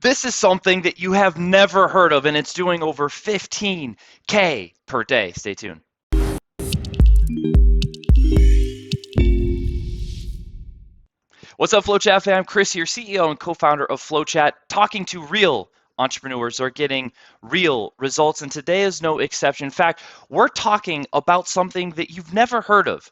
This is something that you have never heard of, and it's doing over 15K per day. Stay tuned. What's up, FlowChat fam? Chris here, CEO and co-founder of FlowChat, talking to real entrepreneurs who are getting real results, and today is no exception. In fact, we're talking about something that you've never heard of.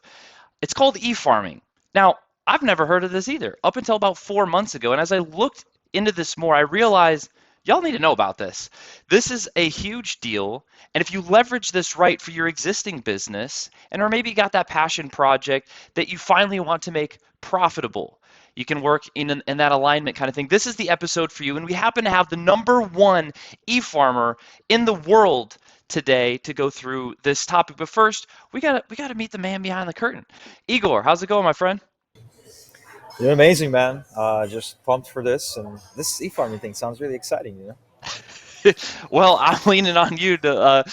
It's called e-farming. Now, I've never heard of this either, up until about 4 months ago, and as I looked into this more, I realized y'all need to know about this. This is a huge deal, and if you leverage this right for your existing business, and or maybe you got that passion project that you finally want to make profitable, you can work in that alignment kind of thing. This is the episode for you, and we happen to have the #1 e-farmer in the world today to go through this topic. But first, we gotta meet the man behind the curtain. Igor, how's it going, my friend? You're amazing, man. Just pumped for this, and this e-farming thing sounds really exciting. Well, I'm leaning on you to,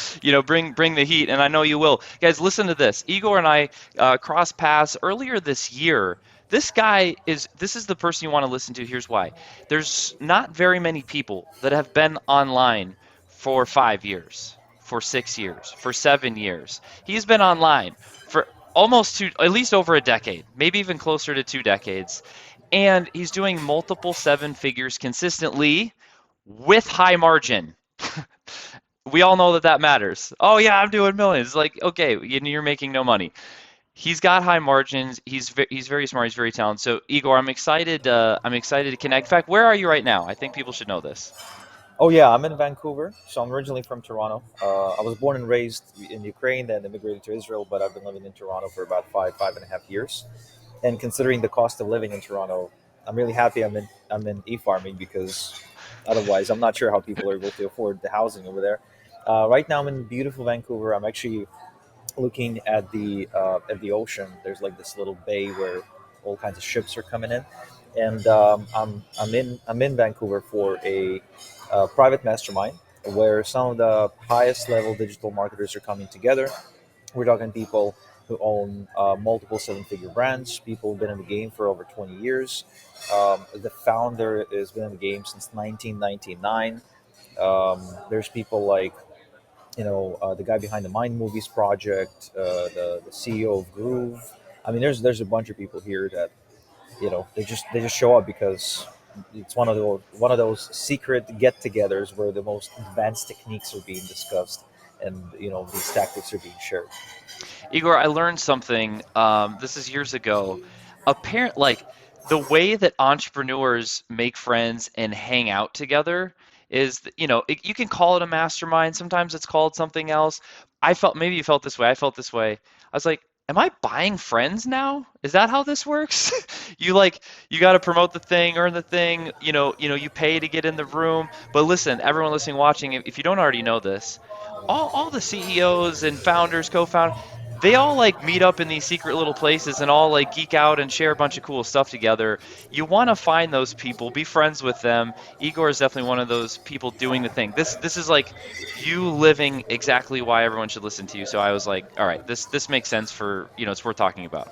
bring the heat, and I know you will. Guys, listen to this. Igor and I crossed paths earlier this year. This is the person you want to listen to. Here's why. There's not very many people that have been online for 5 years, for 6 years, for 7 years. He's been online for almost at least over a decade, maybe even closer to 2 decades. And he's doing multiple seven figures consistently with high margin. We all know that matters. Oh yeah, I'm doing millions. Like, okay, you're making no money. He's got high margins. He's very smart. He's very talented. So Igor, I'm excited. I'm excited to connect. In fact, where are you right now? I think people should know this. Oh yeah, I'm in Vancouver. So I'm originally from Toronto. I was born and raised in Ukraine, then immigrated to Israel, but I've been living in Toronto for about 5.5 years. And considering the cost of living in Toronto, I'm really happy I'm in e-farming because otherwise I'm not sure how people are able to afford the housing over there. Right now I'm in beautiful Vancouver. I'm actually looking at the ocean. There's like this little bay where all kinds of ships are coming in, and I'm in Vancouver for a private mastermind where some of the highest level digital marketers are coming together. We're talking people who own multiple seven-figure brands, people who've been in the game for over 20 years. The founder has been in the game since 1999. There's people like the guy behind the Mind Movies project, the CEO of Groove. I mean, there's a bunch of people here that they just show up because it's one of those secret get-togethers where the most advanced techniques are being discussed, and these tactics are being shared. Igor, I learned something. This is years ago. Like the way that entrepreneurs make friends and hang out together is, you can call it a mastermind. Sometimes it's called something else. Maybe you felt this way. I felt this way. I was like, am I buying friends now? Is that how this works? You got to promote the thing, earn the thing. You pay to get in the room. But listen, everyone listening, watching, if you don't already know this, all the CEOs and founders, co-founders, they all like meet up in these secret little places and all like geek out and share a bunch of cool stuff together. You want to find those people, be friends with them. Igor is definitely one of those people doing the thing. This is like you living exactly why everyone should listen to you. So I was like, all right, this makes sense for, it's worth talking about.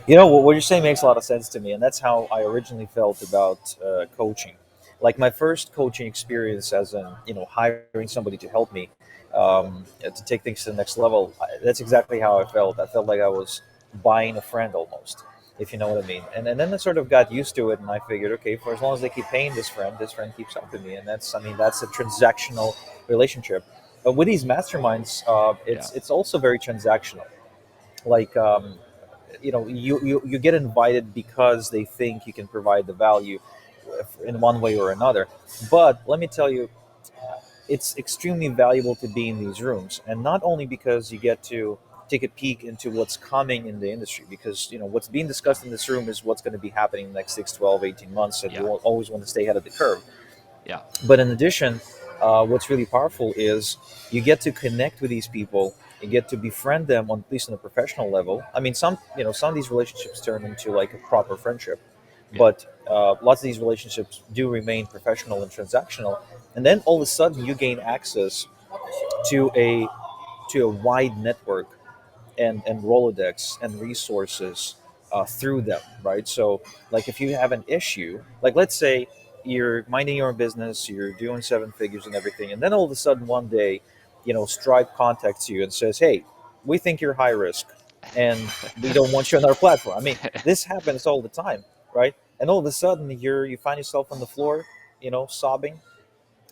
What you're saying makes a lot of sense to me, and that's how I originally felt about coaching. Like my first coaching experience, as in hiring somebody to help me to take things to the next level. That's exactly how I felt. I felt like I was buying a friend almost, if you know what I mean. And then I sort of got used to it, and I figured, okay, for as long as they keep paying this friend keeps helping me, and that's a transactional relationship. But with these masterminds, Yeah. it's also very transactional. Like you get invited because they think you can provide the value in one way or another. But let me tell you, it's extremely valuable to be in these rooms, and not only because you get to take a peek into what's coming in the industry, because what's being discussed in this room is what's going to be happening in the next 6, 12, 18 months, and you Yeah. will always want to stay ahead of the curve. Yeah. But in addition, what's really powerful is you get to connect with these people. You get to befriend them on at least on a professional level. I mean, some of these relationships turn into like a proper friendship, Yeah. but lots of these relationships do remain professional and transactional. And then all of a sudden, you gain access to a wide network and Rolodex and resources through them, right? So, like, if you have an issue, like let's say you're minding your own business, you're doing seven figures and everything, and then all of a sudden one day, Stripe contacts you and says, "Hey, we think you're high risk, and we don't want you on our platform." I mean, this happens all the time, right? And all of a sudden, you find yourself on the floor, sobbing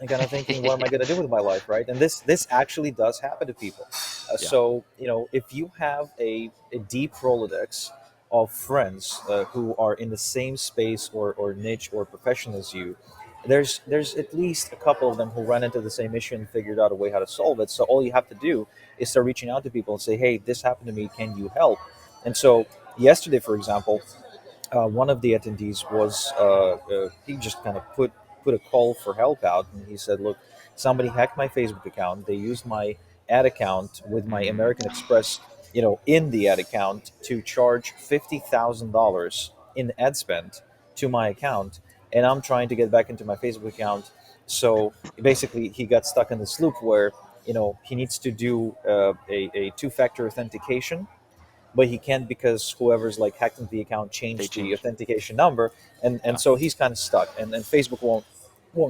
and kind of thinking, what am I Yeah, going to do with my life, right? And this actually does happen to people. yeah, So if you have a deep Rolodex of friends who are in the same space or niche or profession as you, there's at least a couple of them who run into the same issue and figured out a way how to solve it. So all you have to do is start reaching out to people and say, hey, this happened to me, can you help? And so yesterday, for example, one of the attendees was he just kind of put a call for help out, and he said, "Look, somebody hacked my Facebook account. They used my ad account with my mm, American Express, in the ad account to charge $50,000 in ad spend to my account, and I'm trying to get back into my Facebook account." So basically, he got stuck in this loop where he needs to do a two-factor authentication, but he can't because whoever's like hacked into the account they changed the changed. authentication number, and Yeah, so he's kind of stuck, and Facebook won't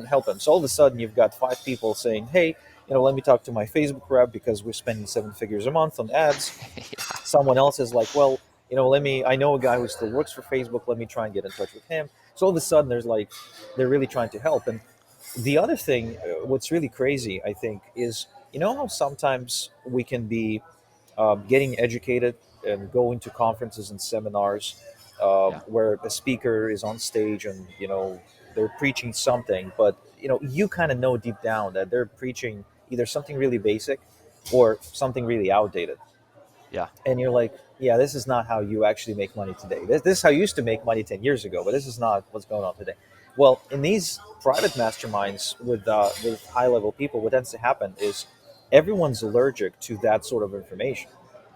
help him. So all of a sudden you've got five people saying, hey, let me talk to my Facebook rep because we're spending seven figures a month on ads. yeah, Someone else is like, well, I know a guy who still works for Facebook, let me try and get in touch with him. So all of a sudden there's like, they're really trying to help. And the other thing, what's really crazy, I think, is how sometimes we can be getting educated and going to conferences and seminars yeah, where a speaker is on stage and they're preaching something, but you kind of know deep down that they're preaching either something really basic or something really outdated, yeah, and you're like, yeah, this is not how you actually make money today. This is how you used to make money 10 years ago, but this is not what's going on today. Well, in these private masterminds with high level people, what tends to happen is everyone's allergic to that sort of information,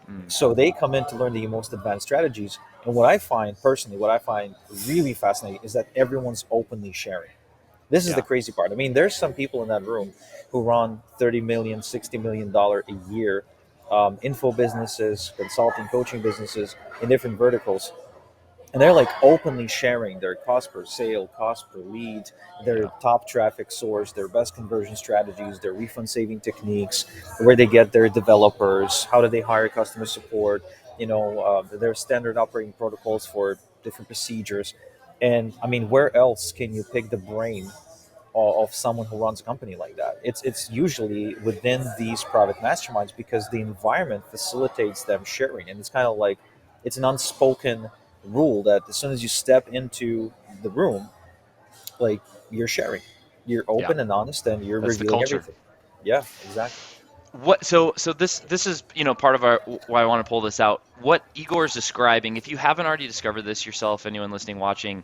mm, so they come in to learn the most advanced strategies. And what I find personally, what I find really fascinating is that everyone's openly sharing. This is the yeah, crazy part. I mean, there's some people in that room who run 30 million, $60 million a year info businesses, consulting, coaching businesses in different verticals, and they're like openly sharing their cost per sale, cost per lead, their yeah, top traffic source, their best conversion strategies, their refund saving techniques, where they get their developers, how do they hire customer support, their standard operating protocols for different procedures. And I mean, where else can you pick the brain of someone who runs a company like that? It's usually within these private masterminds because the environment facilitates them sharing, and it's kind of like it's an unspoken rule that as soon as you step into the room, like you're sharing, you're yeah. open and honest, and you're That's the revealing culture. everything. Yeah, exactly. What so this is part of our why I want to pull this out. What Igor is describing, if you haven't already discovered this yourself, anyone listening, watching,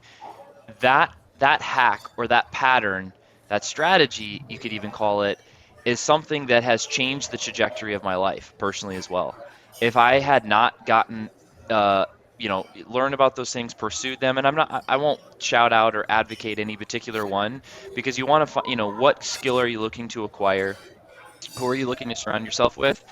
that hack or that pattern, that strategy, you could even call it, is something that has changed the trajectory of my life personally as well. If I had not gotten learned about those things, pursued them, and I won't shout out or advocate any particular one because you want to find, what skill are you looking to acquire? Who are you looking to surround yourself with?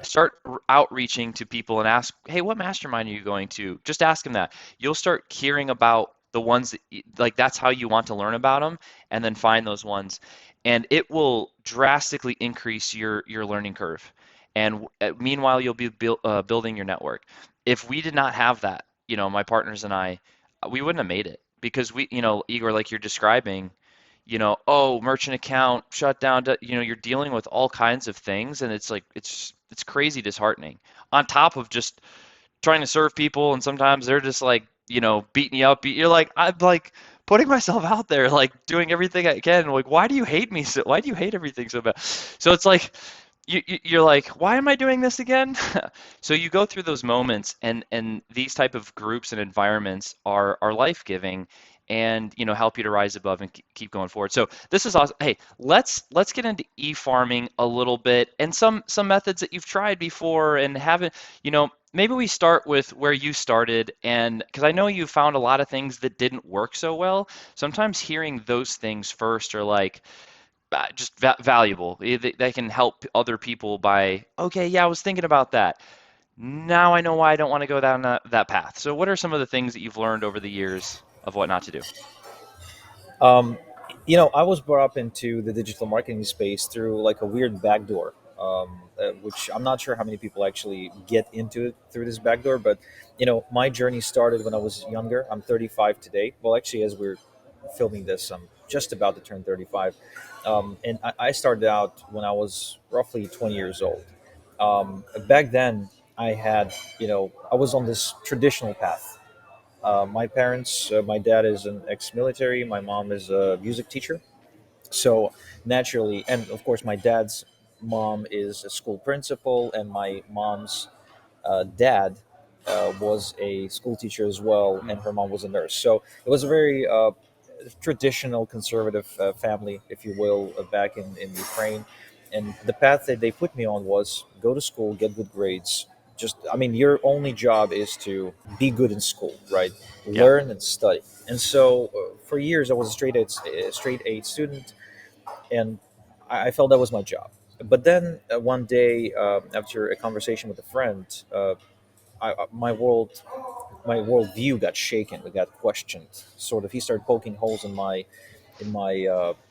Start outreaching to people and ask, hey, what mastermind are you going to? Just ask them that. You'll start hearing about the ones that, like, that's how you want to learn about them, and then find those ones. And it will drastically increase your learning curve. And meanwhile, you'll be building your network. If we did not have that, my partners and I, we wouldn't have made it because Igor, like you're describing, oh, merchant account shut down, you're dealing with all kinds of things, and it's like it's crazy disheartening. On top of just trying to serve people, and sometimes they're just like, beating you up. You're like, I'm like putting myself out there, like doing everything I can. Like, why do you hate me so? Why do you hate everything so bad? So it's like you're like, why am I doing this again? So you go through those moments, and these type of groups and environments are life-giving, and help you to rise above and keep going forward. So this is awesome. Hey, let's get into e-farming a little bit and some methods that you've tried before and haven't. Maybe we start with where you started, and because I know you found a lot of things that didn't work so well. Sometimes hearing those things first are like just valuable. They can help other people by, okay, yeah, I was thinking about that. Now I know why I don't want to go down that path. So what are some of the things that you've learned over the years of what not to do? I was brought up into the digital marketing space through like a weird backdoor, which I'm not sure how many people actually get into it through this backdoor. But my journey started when I was younger. I'm 35 today. Well, actually, as we're filming this, I'm just about to turn 35. And I started out when I was roughly 20 years old. Back then, I was on this traditional path. My dad is an ex-military. My mom is a music teacher. So naturally, and of course, my dad's mom is a school principal, and my mom's dad was a school teacher as well, Hmm. and her mom was a nurse. So it was a very traditional conservative family, if you will, back in Ukraine. And the path that they put me on was go to school, get good grades. I mean, your only job is to be good in school, right? Yeah. Learn and study. And so for years, I was a straight A student, and I felt that was my job. But then one day, after a conversation with a friend, my worldview got shaken. It got questioned. Sort of, he started poking holes in my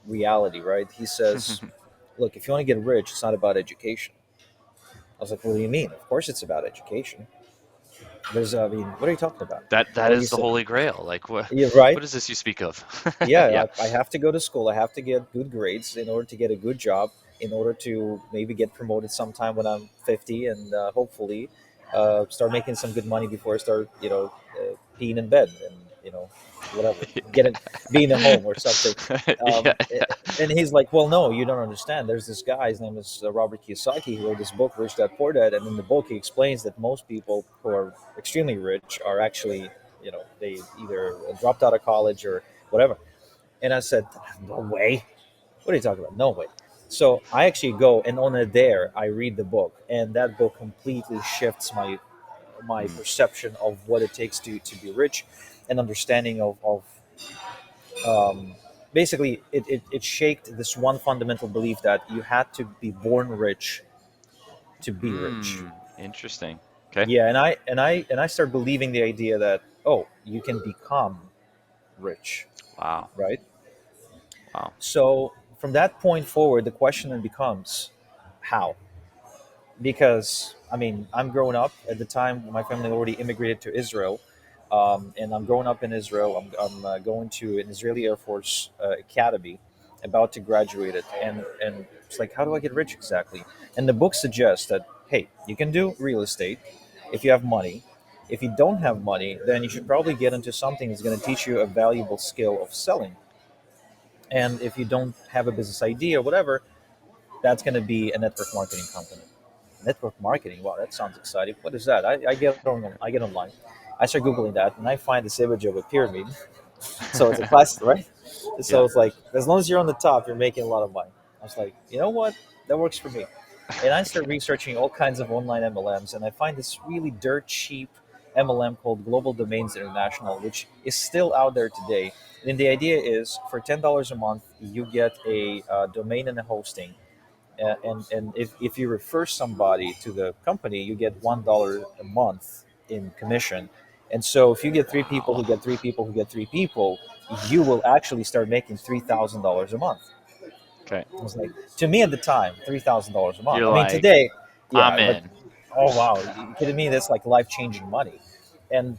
reality. Right? He says, "Look, if you want to get rich, it's not about education." I was like, "What do you mean? Of course, it's about education. I mean, what are you talking about?" That Well, he is the said, holy grail. Like "Yeah, right. what is this you speak of? Yeah, Yeah. I have to go to school. I have to get good grades in order to get a good job, in order to maybe get promoted sometime when I'm 50, and hopefully start making some good money before I start, peeing in bed and whatever, getting being at home or something." Yeah. And he's like, "Well, no, you don't understand. There's this guy. His name is Robert Kiyosaki. He wrote this book, Rich Dad Poor Dad, and in the book he explains that most people who are extremely rich are actually, they either dropped out of college or whatever." And I said, "No way. What are you talking about? No way." So I actually go, and on a dare, I read the book, and that book completely shifts my Mm. perception of what it takes to be rich, and understanding of um, basically it shaped this one fundamental belief that you had to be born rich to be rich. Interesting. Okay. Yeah, and I started believing the idea that, oh, you can become rich, Wow. right? Wow. So from that point forward, the question then becomes how? Because I mean, I'm growing up at the time. My family already immigrated to Israel, and I'm growing up in Israel. I'm going to an Israeli Air Force academy, about to graduate it, and it's like, how do I get rich exactly? And the book suggests that, hey, you can do real estate if you have money. If you don't have money, then you should probably get into something that's going to teach you a valuable skill of selling. And if you don't have a business idea or whatever, that's going to be a network marketing company. Network marketing. Wow, that sounds exciting. What is that? I get online. I start googling that, and I find this image of a pyramid. So it's a class, right? Yeah. So it's like, as long as you're on the top, you're making a lot of money. I was like, you know what? That works for me. And I start Okay. researching all kinds of online MLMs, and I find this really dirt cheap MLM called Global Domains International, which is still out there today. And the idea is, for $10 a month, you get a domain and a hosting, and if you refer somebody to the company, you get $1 a month in commission. And so if you get three people Wow. who get three people who get three people, you will actually start making $3,000 a month. Okay. I was like, to me at the time, $3,000 a month. You're I mean, like, today, I'm yeah, but in. oh wow, you kidding me? That's like life changing money. And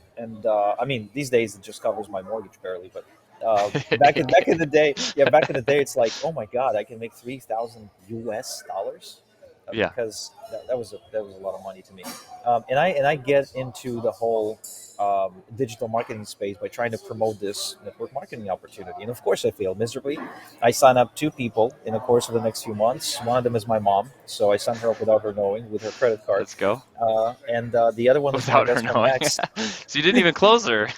I mean, these days it just covers my mortgage barely. But back in the day, yeah, back in the day, it's like, oh my god, I can make 3,000 US dollars, Yeah. because that was a lot of money to me. And I get into the whole digital marketing space by trying to promote this network marketing opportunity, and of course, I failed miserably. I sign up two people in the course of the next few months. One of them is my mom, so I signed her up without her knowing with her credit card. Let's go. And the other one was my Without her best friend knowing. Max. So you didn't even close her.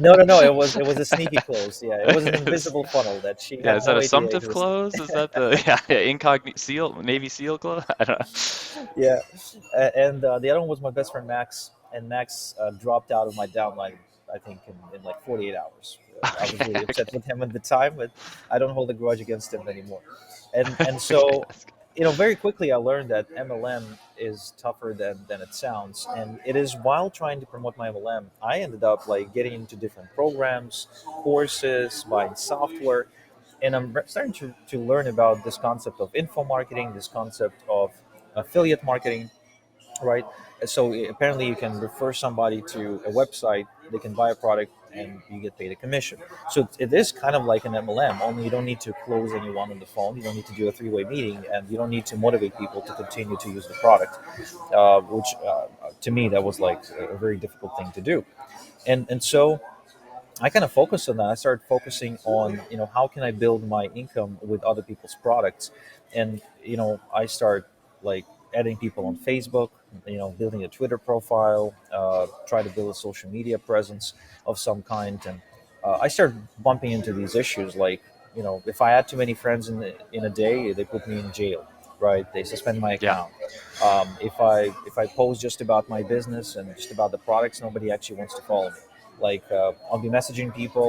No, no, no. It was a sneaky close. Yeah, it was an Is- invisible funnel that she yeah, had is that no idea assumptive who was. close? Is that the yeah, incognito seal, Navy SEAL close? I don't know. Yeah, and the other one was my best friend Max, and Max dropped out of my downline, I think, in like 48 hours. I was Okay, really upset okay. with him at the time, but I don't hold a grudge against him anymore. And Okay, so, that's good. very quickly I learned that MLM is tougher than it sounds, and it is. While trying to promote my MLM, I ended up like getting into different programs, courses, buying software, and I'm starting to learn about this concept of info marketing, this concept of affiliate marketing, right? So apparently, you can refer somebody to a website, they can buy a product, and you get paid a commission. So it is kind of like an MLM, only you don't need to close anyone on the phone, you don't need to do a three-way meeting, and you don't need to motivate people to continue to use the product, which to me that was like a very difficult thing to do. And so I kind of focused on that. I started focusing on, how can I build my income with other people's products, and I start like adding people on Facebook, building a Twitter profile, try to build a social media presence of some kind, and I started bumping into these issues like, if I had too many friends in a day, they put me in jail, right? They suspend my Yeah. account. If I post just about my business and just about the products, nobody actually wants to follow me. Like I'll be messaging people.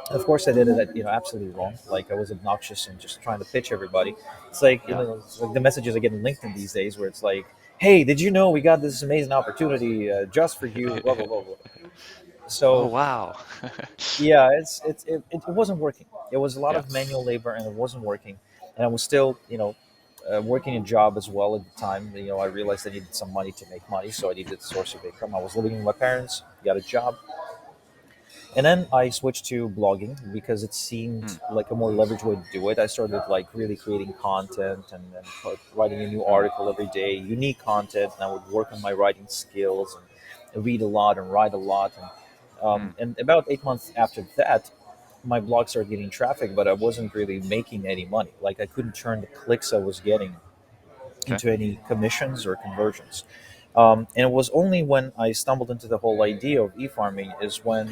Of course, I did it absolutely wrong. Like I was obnoxious and just trying to pitch everybody. It's like Yeah. it's like the messages I get in LinkedIn these days, where it's like, "Hey, did you know we got this amazing opportunity just for you?" Blah blah blah blah. Oh, So wow. yeah, it wasn't working. It was a lot Yeah. of manual labor, and it wasn't working. And I was still working a job as well at the time. I realized I needed some money to make money, so I needed a source of income. I was living with my parents, got a job, and then I switched to blogging because it seemed Mm, like a more leveraged way to do it. I started like really creating content and writing a new mm, article every day, unique content, and I would work on my writing skills and read a lot and write a lot. mm. And about 8 months after that, my blog started getting traffic, but I wasn't really making any money. Like I couldn't turn the clicks I was getting Okay. into any commissions or conversions. And it was only when I stumbled into the whole idea of e-farming is when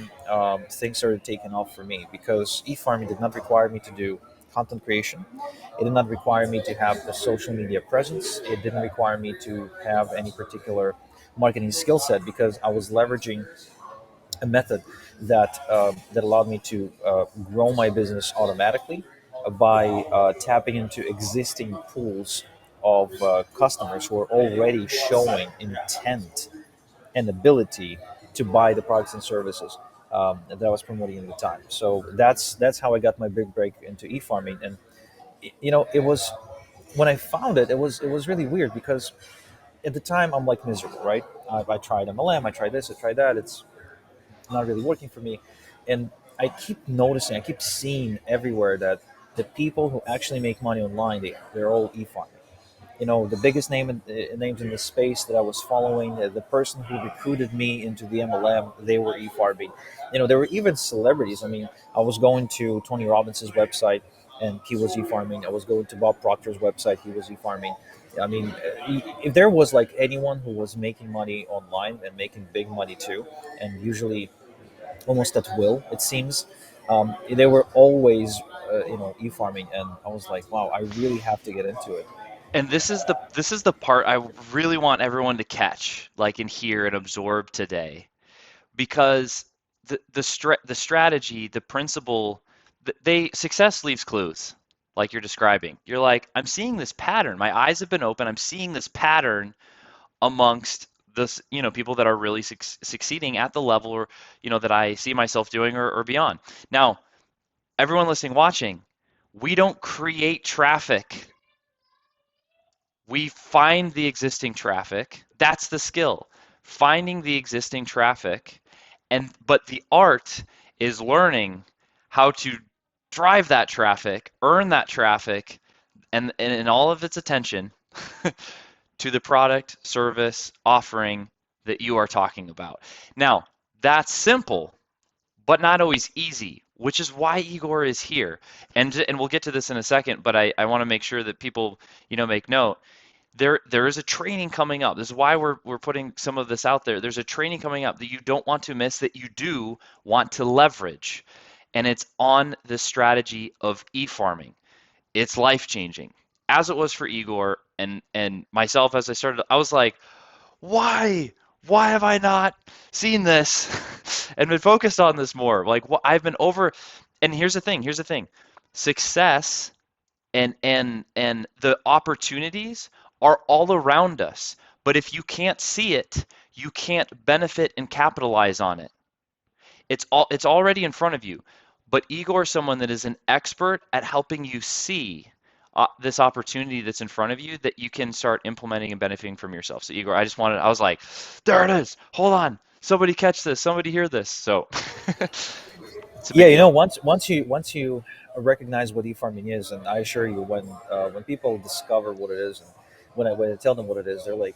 things started taking off for me, because e-farming did not require me to do content creation. It did not require me to have a social media presence. It didn't require me to have any particular marketing skill set, because I was leveraging a method that allowed me to grow my business automatically by tapping into existing pools of customers who are already showing intent and ability to buy the products and services that I was promoting at the time. So that's how I got my big break into e-farming. And it was, when I found it, it was really weird, because at the time I'm like miserable, right? I tried MLM, I tried this, I tried that. It's not really working for me. And I keep noticing, I keep seeing everywhere that the people who actually make money online, they're all e-farming. The biggest names in the space that I was following, the person who recruited me into the MLM, they were e-farming. There were even celebrities. I mean, I was going to Tony Robbins' website, and he was e-farming. I was going to Bob Proctor's website, he was e-farming. I mean, if there was like anyone who was making money online and making big money too, and usually almost at will, it seems. They were always, e-farming, and I was like, wow, I really have to get into it. And this is the part I really want everyone to catch, like, and hear and absorb today, because the strategy, the principle, they success leaves clues, like you're describing. You're like, I'm seeing this pattern. My eyes have been open. I'm seeing this pattern amongst this, people that are really succeeding at the level, or that I see myself doing, or beyond. Now, everyone listening, watching, we don't create traffic. We find the existing traffic. That's the skill, finding the existing traffic. But the art is learning how to drive that traffic, earn that traffic, and all of its attention to the product, service, offering that you are talking about. Now, that's simple, but not always easy, which is why Igor is here. And we'll get to this in a second, but I want to make sure that people, make note. There is a training coming up. This is why we're putting some of this out there. There's a training coming up that you don't want to miss, that you do want to leverage. And it's on the strategy of e-farming. It's life changing, as it was for Igor and myself. As I started, I was like, why? Why have I not seen this and been focused on this more? Like, what I've been over. And here's the thing. Success and the opportunities are all around us. But if you can't see it, you can't benefit and capitalize on it. It's already in front of you. but Igor is someone that is an expert at helping you see this opportunity that's in front of you that you can start implementing and benefiting from yourself. So Igor, I was like, there it is. Hold on. Somebody catch this. Somebody hear this. So it's a Yeah, big you know, deal. once you recognize what e-farming is, and I assure you, when people discover what it is, and when I tell them what it is, they're like,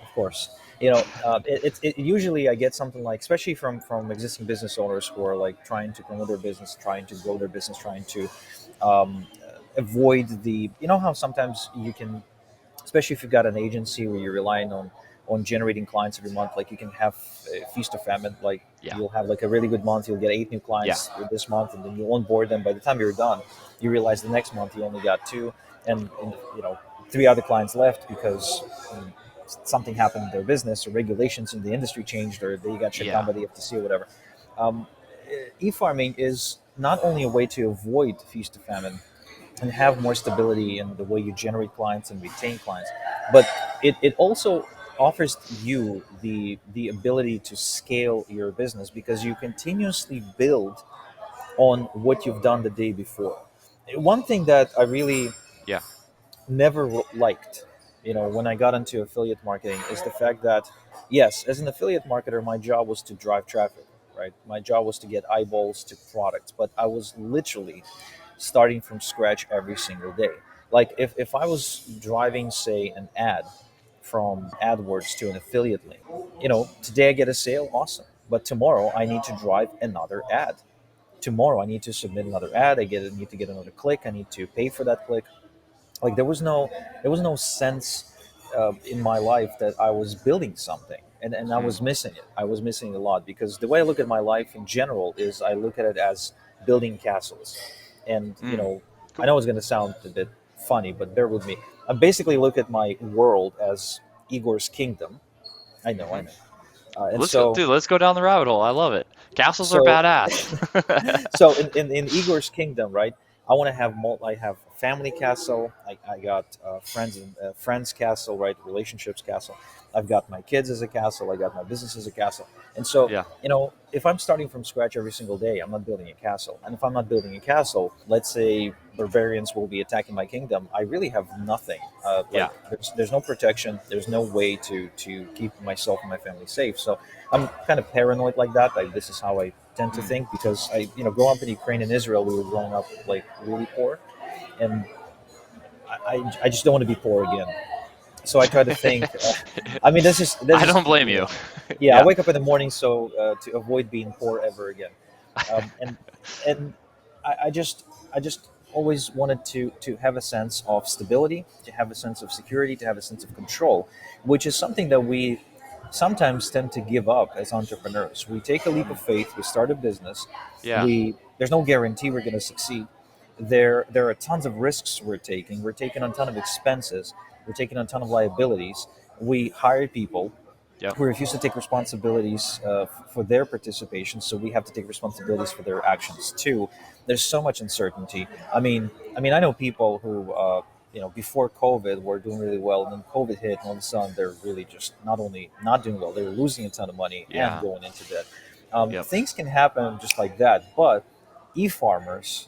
of course. It usually I get something like, especially from existing business owners who are like trying to promote their business, trying to grow their business, trying to avoid the, you know how sometimes you can, especially if you've got an agency where you're relying on generating clients every month, like you can have a feast or famine. Like Yeah. you'll have like a really good month, you'll get 8 new Yeah. clients this month, and then you'll onboard them. By the time you're done, you realize the next month you only got two, and you know, three other clients left because something happened in their business, or regulations in the industry changed, or they got shut down Yeah. by the FTC or whatever. um, E-farming is not only a way to avoid feast or famine and have more stability in the way you generate clients and retain clients, but it also offers you the ability to scale your business because you continuously build on what you've done the day before. One thing that I really Yeah. never liked, when I got into affiliate marketing, is the fact that, yes, as an affiliate marketer, my job was to drive traffic, right? My job was to get eyeballs to products, but I was literally starting from scratch every single day. Like if I was driving, say, an ad from AdWords to an affiliate link, today I get a sale, awesome. But tomorrow I need to drive another ad. Tomorrow I need to submit another ad. I need to get another click. I need to pay for that click. Like there was no sense in my life that I was building something, and I Mm. was missing it. I was missing it a lot because the way I look at my life in general is I look at it as building castles. And Mm. I Cool. know it's going to sound a bit funny, but bear with me. I basically look at my world as Igor's kingdom. I Hmm. know. And so Let's go down the rabbit hole. I love it. Castles are so badass. so in Igor's kingdom, right? I have family castle. I got friends castle, right? Relationships castle. I've got my kids as a castle. I got my business as a castle. And so, Yeah. if I'm starting from scratch every single day, I'm not building a castle. And if I'm not building a castle, let's say barbarians will be attacking my kingdom. I really have nothing. Like Yeah. there's no protection. There's no way to keep myself and my family safe. So I'm kind of paranoid like that. This is how I tend to Mm. think because growing up in Ukraine and Israel, we were growing up like really poor, and I just don't want to be poor again. So I try to think. I mean, that's I just don't blame you. yeah. I Yeah. wake up in the morning so to avoid being poor ever again, and and I just always wanted to have a sense of stability, to have a sense of security, to have a sense of control, which is something that we sometimes tend to give up as entrepreneurs. We take a leap of Mm. faith, we start a business, Yeah. there's no guarantee we're going to succeed. There are tons of risks we're taking. We're taking on a ton of expenses. We're taking on a ton of liabilities. We hire people Yep. who refuse to take responsibilities for their participation, so we have to take responsibilities for their actions too. There's so much uncertainty. I mean, I know people who, before COVID were doing really well, and then COVID hit, and all of a sudden they're really just not only not doing well, they're losing a ton of money and Yeah. going into debt. Yep. Things can happen just like that, but e-farmers,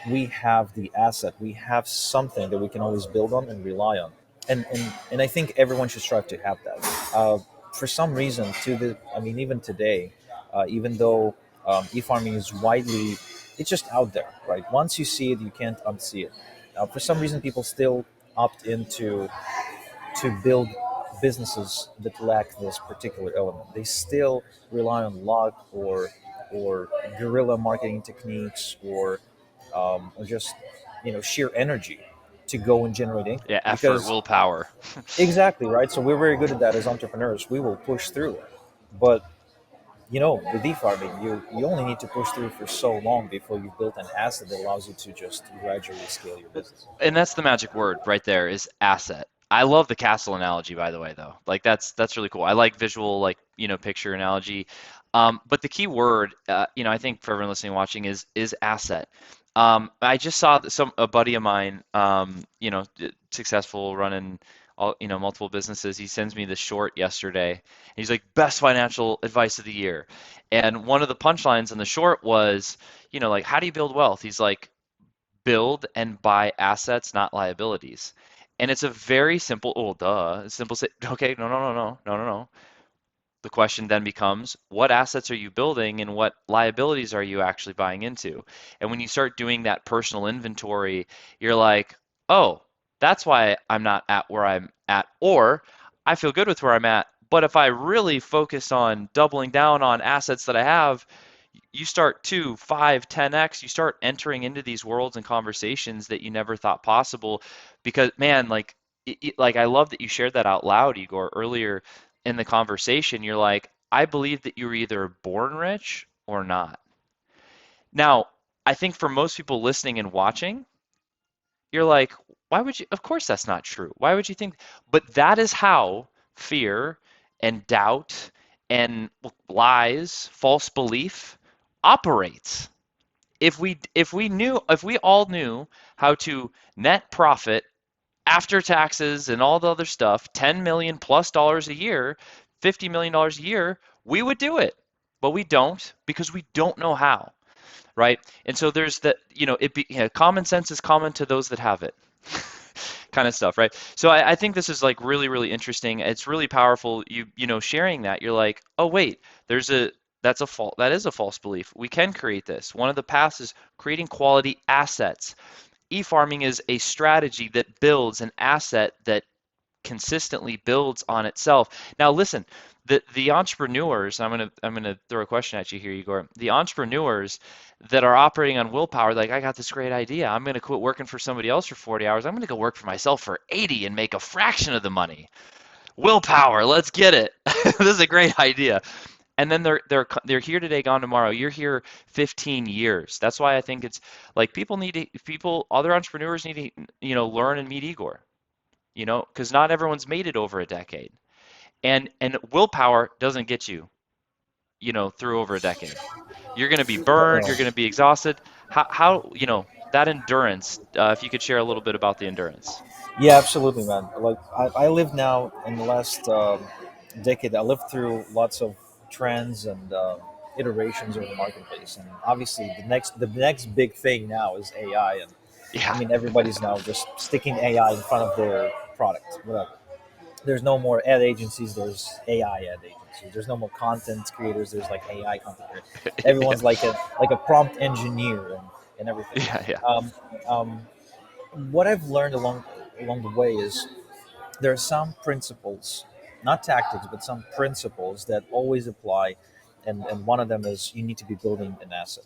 we have the asset, we have something that we can always build on and rely on, and I think everyone should strive to have that. For some reason, even today, even though e-farming is widely, it's just out there, right? Once you see it, you can't unsee it. For some reason, people still opt into to build businesses that lack this particular element. They still rely on luck or guerrilla marketing techniques or just sheer energy to go and generate income. Yeah. Effort, Because willpower. exactly, right. So we're very good at that as entrepreneurs. We will push through, but with e-farming, you only need to push through for so long before you've built an asset that allows you to just gradually scale your business. And that's the magic word right there is asset. I love the castle analogy, by the way, though. Like that's really cool. I like visual, like picture analogy. But the key word, I think for everyone listening, and watching, is asset. I just saw a buddy of mine, successful running multiple businesses. He sends me the short yesterday. And he's like, best financial advice of the year. And one of the punchlines in the short was, like, how do you build wealth? He's like, build and buy assets, not liabilities. And it's a very simple, oh, duh, simple say, okay, no, no, no, no, no, no, no. The question then becomes, what assets are you building and what liabilities are you actually buying into? And when you start doing that personal inventory, you're like, oh, that's why I'm not at where I'm at, or I feel good with where I'm at. But if I really focus on doubling down on assets that I have, you start 2, 5, 10x, you start entering into these worlds and conversations that you never thought possible. Because, man, like I love that you shared that out loud, Igor, earlier in the conversation. You're like, I believe that you were either born rich or not. Now, I think for most people listening and watching, you're like, why would you? Of course, that's not true. Why would you think? But that is how fear and doubt and lies, false belief operates. If we all knew how to net profit after taxes and all the other stuff, 10 million plus dollars a year, $50 million a year, we would do it. But we don't because we don't know how, right? And so there's that, common sense is common to those that have it. Kind of stuff, right? So I think this is like really, really interesting. It's really powerful. Sharing that, you're like, oh wait, there's a that is a false belief. We can create this. One of the paths is creating quality assets. E-farming is a strategy that builds an asset that consistently builds on itself. Now listen, the entrepreneurs, I'm gonna throw a question at you here, Igor. The entrepreneurs that are operating on willpower, like I got this great idea. I'm gonna quit working for somebody else for 40 hours. I'm gonna go work for myself for 80 and make a fraction of the money. Willpower, let's get it. This is a great idea. And then they're here today, gone tomorrow. You're here 15 years. That's why I think it's like other entrepreneurs need to, learn and meet Igor, because not everyone's made it over a decade. And willpower doesn't get you, through over a decade. You're going to be burned, you're going to be exhausted. How that endurance, if you could share a little bit about the endurance. Yeah, absolutely, man. Like I live now in the last decade. I lived through lots of trends and iterations of the marketplace, and obviously the next big thing now is AI. And I Yeah. mean, everybody's now just sticking AI in front of their product. Whatever. There's no more ad agencies. There's AI ad agencies. There's no more content creators. There's like AI content creators. Yeah. Everyone's like a prompt engineer and everything. Yeah, yeah. Um, um, what I've learned along the way is there are some principles, not tactics, but some principles that always apply. And one of them is you need to be building an asset.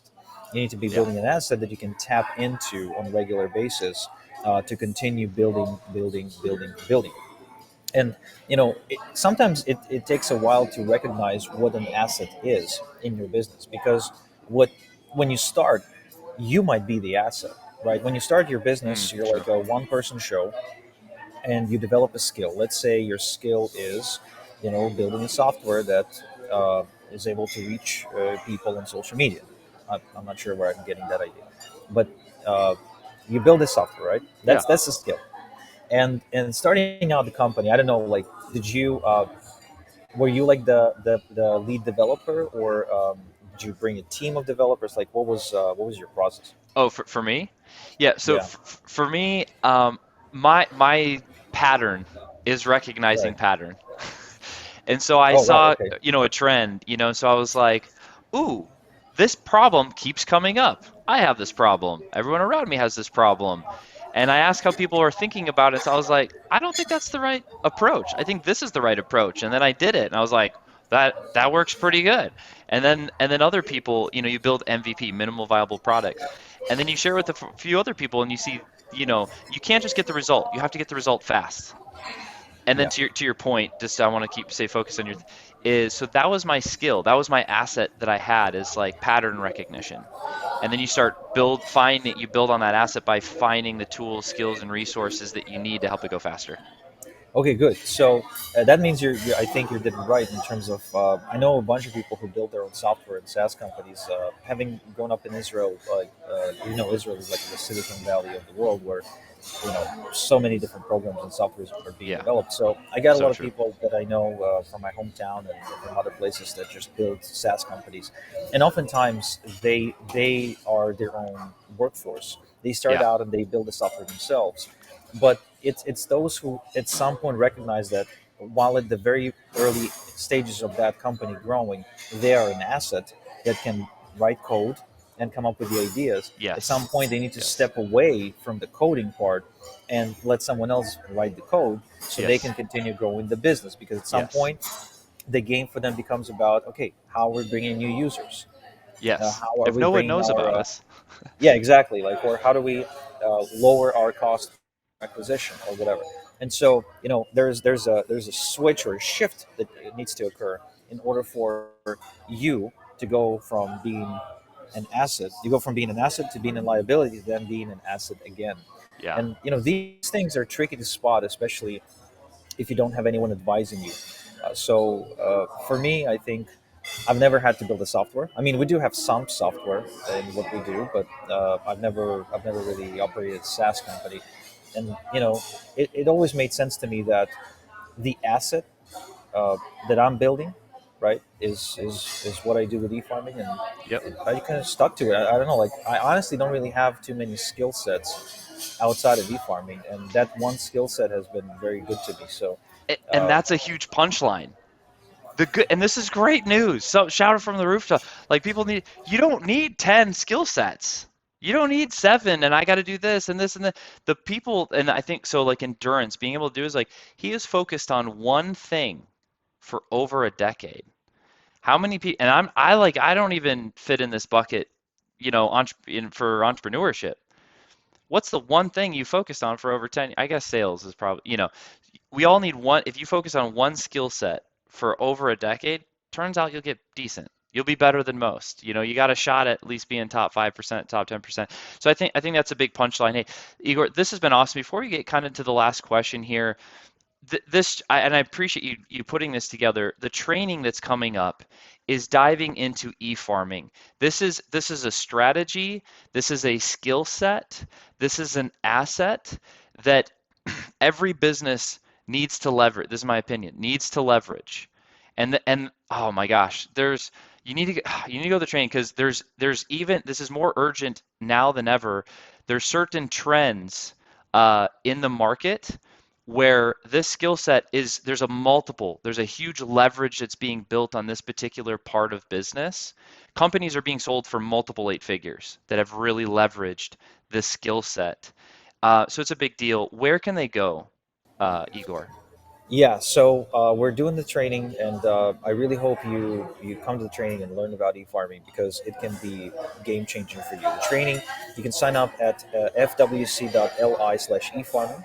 You need to be Yeah. building an asset that you can tap into on a regular basis to continue building. And sometimes it takes a while to recognize what an asset is in your business, because what when you start, you might be the asset, right? When you start your business, you're True. like a one person show, and you develop a skill. Let's say your skill is, building a software that is able to reach people on social media. I'm not sure where I'm getting that idea, but uh, you build this software, right? Yeah. That's a skill. And starting out the company, I don't know, like, did you were you like the lead developer, or did you bring a team of developers? Like, what was your process? Oh, for me? Yeah, so Yeah. for me, my pattern is recognizing Right. pattern. And so I Oh, right. saw, Okay. a trend, so I was like, ooh, this problem keeps coming up. I have this problem. Everyone around me has this problem. And I asked how people are thinking about it. So I was like, I don't think that's the right approach. I think this is the right approach. And then I did it, and I was like, that works pretty good. And then other people, you build MVP, minimal viable product, and then you share with a few other people, and you see, you can't just get the result. You have to get the result fast. And then Yeah. to your point, just I want to stay focused on is so that was my skill. That was my asset that I had, is like pattern recognition. And then you start you build on that asset by finding the tools, skills, and resources that you need to help it go faster. Okay, good. So that means I think you're did right in terms of. I know a bunch of people who build their own software and SaaS companies. Having grown up in Israel, Israel is like the Silicon Valley of the world, where so many different programs and softwares are being Yeah, developed. So I got a so lot of true. people that I know from my hometown and from other places that just build SaaS companies, and oftentimes they are their own workforce. They start Yeah. out and they build the software themselves, but it's those who at some point recognize that while at the very early stages of that company growing, they are an asset that can write code and come up with the ideas. At some Yes. point, they need to Yes. step away from the coding part and let someone else write the code so they can Yes. continue growing the business. Because at some Yes. point, the game for them becomes about, okay, how are we bringing new users? Yes. How are If we no one bringing knows our about us. yeah, exactly, like, or how do we lower our cost acquisition or whatever. And so there's a switch or a shift that it needs to occur in order for you to go from being an asset. You go from being an asset to being a liability, then being an asset again. Yeah. And these things are tricky to spot, especially if you don't have anyone advising you. For me, I think I've never had to build a software. I mean, we do have some software in what we do, but I've never really operated a SaaS company. And it always made sense to me that the asset uh, that I'm building, right, is what I do with e-farming, and Yep. I kind of stuck to it. I don't know, like I honestly don't really have too many skill sets outside of e-farming, and that one skill set has been very good to me. So, And uh, that's a huge punchline. The good, and this is great news. So shout it from the rooftop. Like people need, you don't need 10 skill sets. You don't need seven, and I got to do this and this and that. The people, and I think so, like endurance, being able to do is like he is focused on one thing for over a decade. How many people, and I don't even fit in this bucket, for entrepreneurship. What's the one thing you focused on for over 10? I guess sales is probably, we all need one. If you focus on one skill set for over a decade, turns out you'll get decent. You'll be better than most. You got a shot at least being top 5%, top 10%. So I think that's a big punchline. Hey, Igor, this has been awesome. Before we get kind of to the last question here, and I appreciate you putting this together. The training that's coming up is diving into e-farming. This is a strategy, this is a skill set, this is an asset that every business needs to leverage. This is my opinion. Needs to leverage. And oh my gosh, there's you need to get, you need to go to the training because there's even this is more urgent now than ever. There's certain trends in the market where this skill set is there's a huge leverage that's being built on this particular part of business. Companies are being sold for multiple eight figures that have really leveraged this skill set. So it's a big deal. Where can they go, Igor? yeah, so we're doing the training, and I really hope you come to the training and learn about e-farming because it can be game changing for you. The training, you can sign up at fwc.li/e-farming,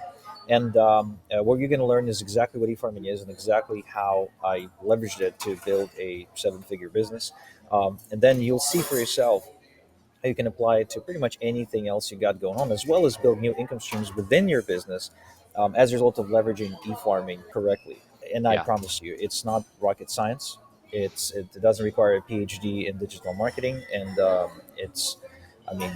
and what you're going to learn is exactly what e-farming is and exactly how I leveraged it to build a seven-figure business. And then you'll see for yourself how you can apply it to pretty much anything else you got going on, as well as build new income streams within your business as a result of leveraging e-farming correctly. And I Yeah. promise you, it's not rocket science. It doesn't require a PhD in digital marketing, and I mean,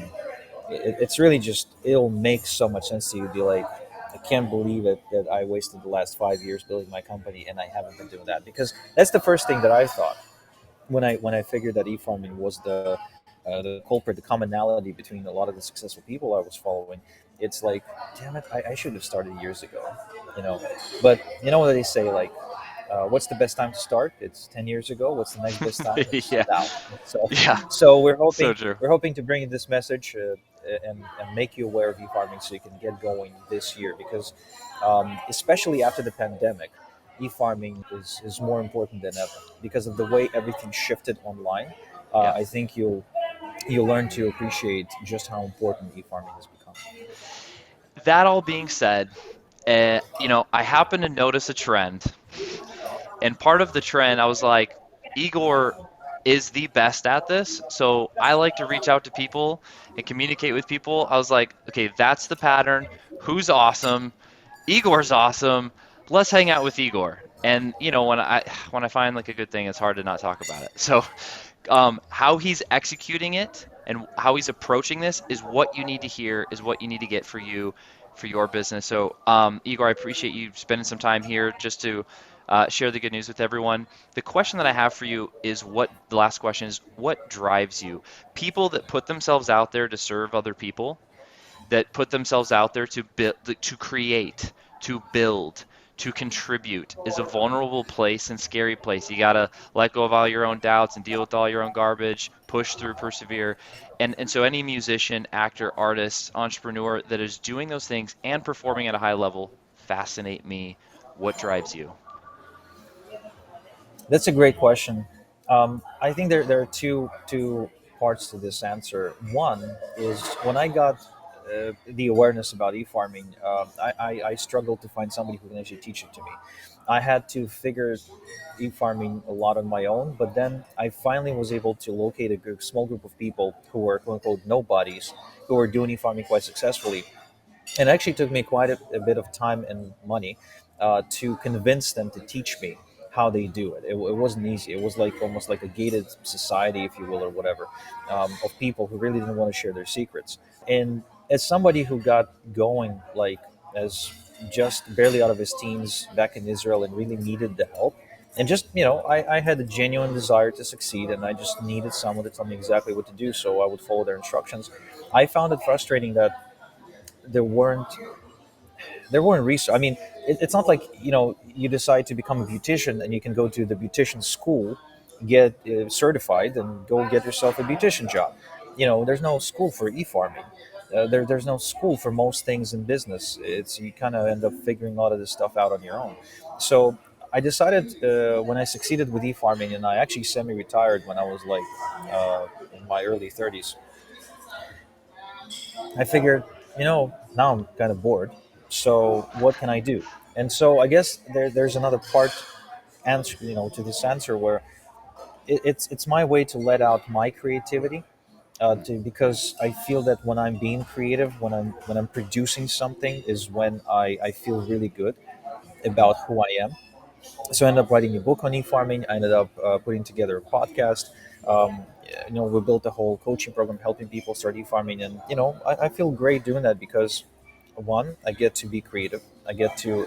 it's really just it'll make so much sense to you. Be like, I can't believe it that I wasted the last 5 years building my company and I haven't been doing that because that's the first thing that I thought when I figured that e-farming was the culprit, the commonality between a lot of the successful people I was following. It's like, damn it, I should have started years ago, you know. But you know what they say, like, what's the best time to start? It's 10 years ago. What's the next best time? It's Yeah. now. So, Yeah. so we're So hoping true. we're hoping to bring you this message and make you aware of e-farming so you can get going this year because, especially after the pandemic, e-farming is more important than ever because of the way everything shifted online. Yeah. I think you'll learn to appreciate just how important e-farming has become. That all being said, I happen to notice a trend, and part of the trend, I was like, Igor is the best at this. So I like to reach out to people and communicate with people. I was like, okay, that's the pattern. Who's awesome? Igor's awesome. let's hang out with Igor. And when I find like a good thing, it's hard to not talk about it. So how he's executing it and how he's approaching this is what you need to hear, is what you need to get for you, for your business. So, Igor, I appreciate you spending some time here just to share the good news with everyone. The question that I have for you is the last question is, what drives you? People that put themselves out there to serve other people, that put themselves out there to build, to create, to build, to contribute is a vulnerable place and scary place. You gotta let go of all your own doubts and deal with all your own garbage, push through, persevere. And so any musician, actor, artist, entrepreneur that is doing those things and performing at a high level fascinate me. What drives you? That's a great question. I think there are two parts to this answer. One is when I got the awareness about e-farming, I struggled to find somebody who can actually teach it to me. I had to figure e-farming a lot on my own, but then I finally was able to locate a small group of people who were quote unquote nobodies who were doing e-farming quite successfully. And it actually took me quite a bit of time and money to convince them to teach me how they do it. It wasn't easy. It was like almost like a gated society, if you will, or whatever, of people who really didn't want to share their secrets. And as somebody who got going, like as just barely out of his teens back in Israel and really needed the help, and just I had a genuine desire to succeed, and I just needed someone to tell me exactly what to do, so I would follow their instructions. I found it frustrating that there weren't research. I mean, it's not like you decide to become a beautician and you can go to the beautician school, get certified, and go get yourself a beautician job. There's no school for e-farming. There's no school for most things in business. It's you kind of end up figuring a lot of this stuff out on your own. So I decided when I succeeded with e-farming, and I actually semi-retired when I was like in my early 30s. I figured, now I'm kind of bored. So what can I do? And so I guess there's another part answer, to this answer where it's my way to let out my creativity. Because I feel that when I'm being creative, when I'm producing something, is when I feel really good about who I am. So I ended up writing a book on e-farming. I ended up putting together a podcast. We built a whole coaching program helping people start e-farming, and I feel great doing that because one, I get to be creative. I get to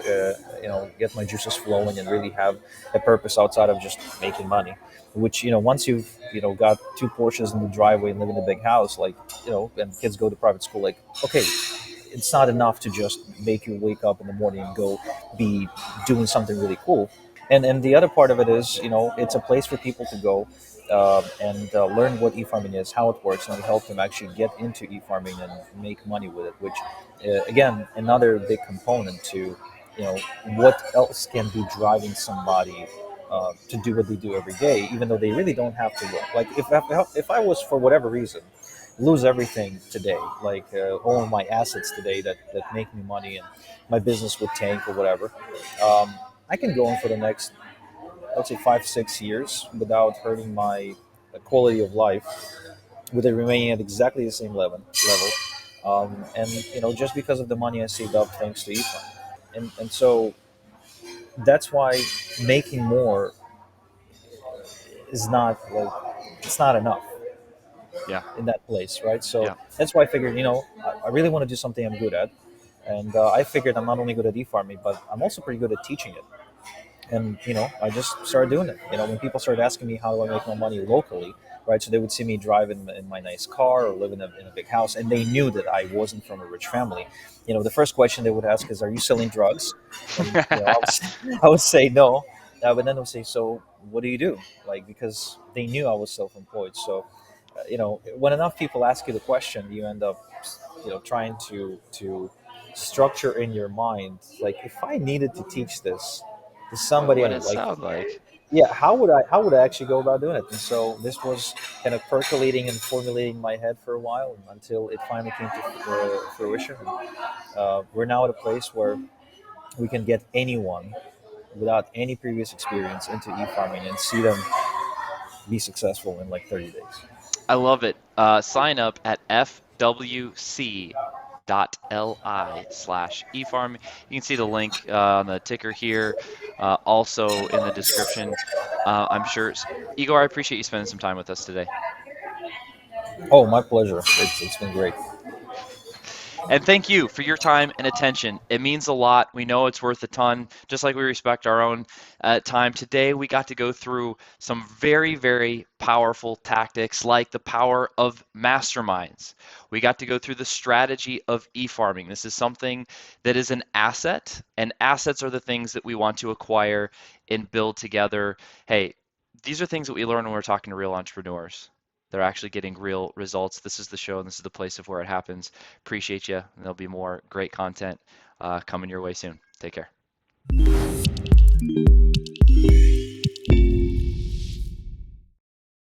get my juices flowing and really have a purpose outside of just making money. Which once you've got two Porsches in the driveway and live in a big house, like and kids go to private school, like okay, it's not enough to just make you wake up in the morning and go be doing something really cool. And the other part of it is, it's a place for people to go and learn what e-farming is, how it works, and we help them actually get into e-farming and make money with it. Which, again, another big component to, what else can be driving somebody to do what they do every day, even though they really don't have to work. Like if I was for whatever reason lose everything today, like all of my assets today that make me money, and my business would tank or whatever, I can go on for the next, let's say, 5 6 years without hurting my quality of life, with it remaining at exactly the same level. And just because of the money I saved up thanks to econ. And so that's why making more is not like, it's not enough Yeah, in that place, right? So yeah. that's why I figured, I really want to do something I'm good at. And I figured I'm not only good at e-farming, but I'm also pretty good at teaching it. And I just started doing it. When people started asking me how do I make my money locally, right? So they would see me drive in my nice car or live in a big house, and they knew that I wasn't from a rich family. The first question they would ask is, "Are you selling drugs?" And I would say no, but then they would say, "So what do you do?" Like, because they knew I was self-employed. So when enough people ask you the question, you end up trying to structure in your mind, like, if I needed to teach this to What somebody, would and it like, sound like? yeah, how would I actually go about doing it? And so this was kind of percolating and formulating in my head for a while until it finally came to fruition. And, we're now at a place where we can get anyone without any previous experience into e-farming and see them be successful in like 30 days. I love it. Sign up at FWC Li/efarm. You can see the link on the ticker here, also in the description. I'm sure. Igor, I appreciate you spending some time with us today. Oh, my pleasure. It's been great. And thank you for your time and attention. It means a lot. We know it's worth a ton, just like we respect our own time. Today, we got to go through some very, very powerful tactics like the power of masterminds. We got to go through the strategy of e-farming. This is something that is an asset, and assets are the things that we want to acquire and build together. Hey, these are things that we learn when we're talking to real entrepreneurs. They're actually getting real results. This is the show, and this is the place of where it happens. Appreciate you. And there'll be more great content coming your way soon. Take care.